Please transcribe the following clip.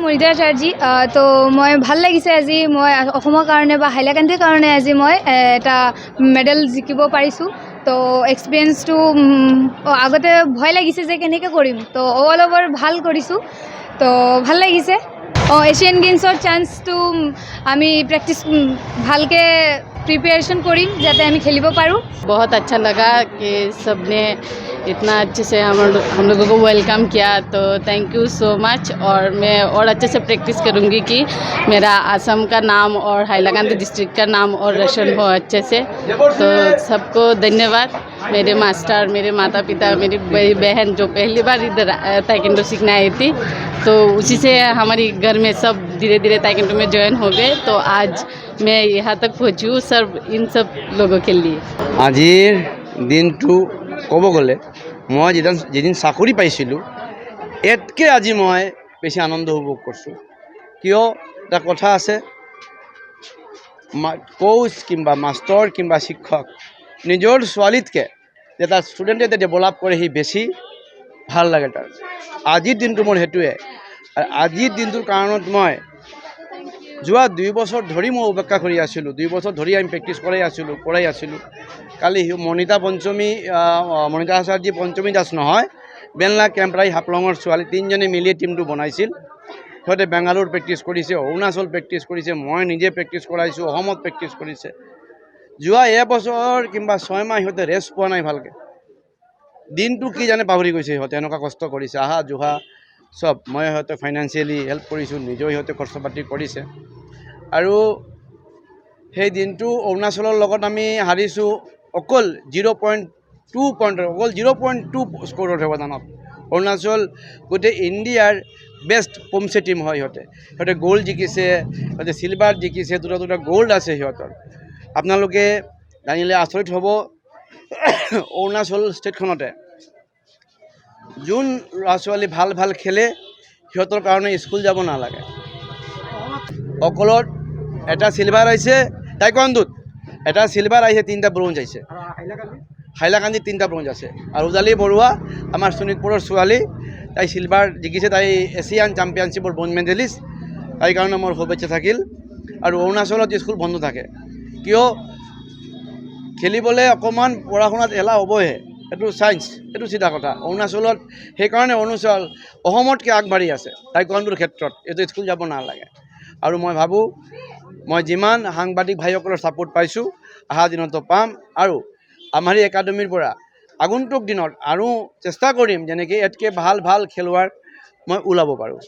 মনিতা চাৰ্জি তো মই ভাল লাগিছে আজি মই অসমৰ কাৰণে বা হাইলাকান্দিৰ কাৰণে আজি মই এটা মেডেল জিকিব পাৰিছোঁ তো এক্সপিৰিয়েঞ্চটো আগতে ভয় লাগিছে যে কেনেকৈ কৰিম তো অল অভাৰ ভাল কৰিছোঁ তো ভাল লাগিছে এছিয়ান গেমছৰ চান্সটো আমি প্ৰেক্টিছ ভালকৈ प्रिपरेशन करीम जाते हमें खेलिब पारूँ। बहुत अच्छा लगा कि सबने इतना अच्छे से हम लोगों को वेलकम किया तो थैंक यू सो मच। और मैं और अच्छे से प्रैक्टिस करूँगी कि मेरा असम का नाम और हाइलाकांदी डिस्ट्रिक्ट का नाम और रोशन हो अच्छे से। तो सबको धन्यवाद, मेरे मास्टर, मेरे माता पिता, मेरी बड़ी बहन जो पहली बार इधर ताइक्वांडो सीखने आई थी तो उसी से हमारी घर में सब धीरे धीरे ताइक्वांडो में ज्वाइन हो गए तो आज मैं यहाँ तक पहुँची हूँ सर इन सब लोगों के लिए। আজিৰ দিনটো ক'ব গ'লে মই যেদিন চাকৰি পাইছিলোঁ ইয়াতকৈ আজি মই বেছি আনন্দ উপভোগ কৰিছোঁ। কিয় এটা কথা আছে, কোচ কিংবা মাষ্টৰ কিংবা শিক্ষক নিজৰ ছোৱালীতকৈ যে তাৰ ষ্টুডেণ্টে যে ডেভেলপ কৰে সি বেছি ভাল লাগে তাৰ। আজিৰ দিনটো মোৰ সেইটোৱে। আৰু আজিৰ দিনটোৰ কাৰণত মই যোৱা 2 বছৰ ধৰি মই অপেক্ষা কৰি আছিলোঁ, 2 বছৰ ধৰি আমি প্ৰেক্টিছ কৰাই আছিলোঁ। কালি মনিতা আচাৰ্যী পঞ্চমী দাস নহয়, বেনলা কেম্পৰাই হাফলঙৰ ছোৱালী 3জনে মিলি টিমটো বনাইছিল। সিহঁতে বেংগালুৰ প্ৰেক্টিছ কৰিছে, অৰুণাচল প্ৰেক্টিছ কৰিছে, মই নিজে প্ৰেক্টিছ কৰাইছোঁ, অসমত প্ৰেক্টিছ কৰিছে। যোৱা এবছৰ কিংবা 6 মাহ সিহঁতে ৰেষ্ট পোৱা নাই ভালকৈ। দিনটো কি জানে পাহৰি গৈছে সিহঁতে, এনেকুৱা কষ্ট কৰিছে, আহা জোহা সব। মই সিহঁতে ফাইনেন্সিয়েলি হেল্প কৰিছোঁ, নিজেও সিহঁতে খৰচ পাতি কৰিছে। আৰু সেই দিনটো অৰুণাচলৰ লগত আমি হাৰিছোঁ অকল 0.2 পইণ্টৰ, অকল 0.2 স্ক'ৰৰ ব্যৱধানত। অৰুণাচল গোটেই ইণ্ডিয়াৰ বেষ্ট পমচে টিম হয় সিহঁতে গ'ল্ড জিকিছে, সিহঁতে চিলভাৰ জিকিছে, দুটা গ'ল্ড আছে সিহঁতৰ। আপোনালোকে জানিলে আচৰিত হ'ব, অৰুণাচল ষ্টেটখনতে যোন ল'ৰা ছোৱালী ভাল খেলে সিহঁতৰ কাৰণে স্কুল যাব নালাগে। অকলত এটা চিলভাৰ আহিছে টাইকোৱাণ্ডোত, এটা চিলভাৰ আহিছে, 3টা ব্ৰঞ্জ আহিছে। হাইলাকান্দিত 3টা ব্ৰঞ্জ আছে। আৰু উজালি বৰুৱা আমাৰ শোণিতপুৰৰ ছোৱালী, তাই চিলভাৰ জিকিছে, তাই এছিয়ান চেম্পিয়নশ্বিপৰ ব্ৰঞ্জ মেডেলিষ্ট। তাই কাৰণে মোৰ শুভেচ্ছা থাকিল। আৰু অৰুণাচলত স্কুল বন্ধ থাকে, কিয় খেলিবলৈ অকণমান পঢ়া শুনাত এলাহ হ'বহে, এইটো চায়েন্স, এইটো চিধা কথা। অৰুণাচলত সেইকাৰণে অৰুণাচল অসমতকৈ আগবাঢ়ি আছে টাইকোৱাণ্ডোৰ ক্ষেত্ৰত, এইটো স্কুল যাব নালাগে। আৰু মই ভাবোঁ মই যিমান সাংবাদিক ভাইসকলৰ ছাপোৰ্ট পাইছোঁ অহা দিনতো পাম। আৰু আমাৰ এই একাডেমীৰ পৰা আগন্তুক দিনত আৰু চেষ্টা কৰিম যেনেকৈ ইয়াতকৈ ভাল খেলুৱৈ মই ওলাব পাৰোঁ।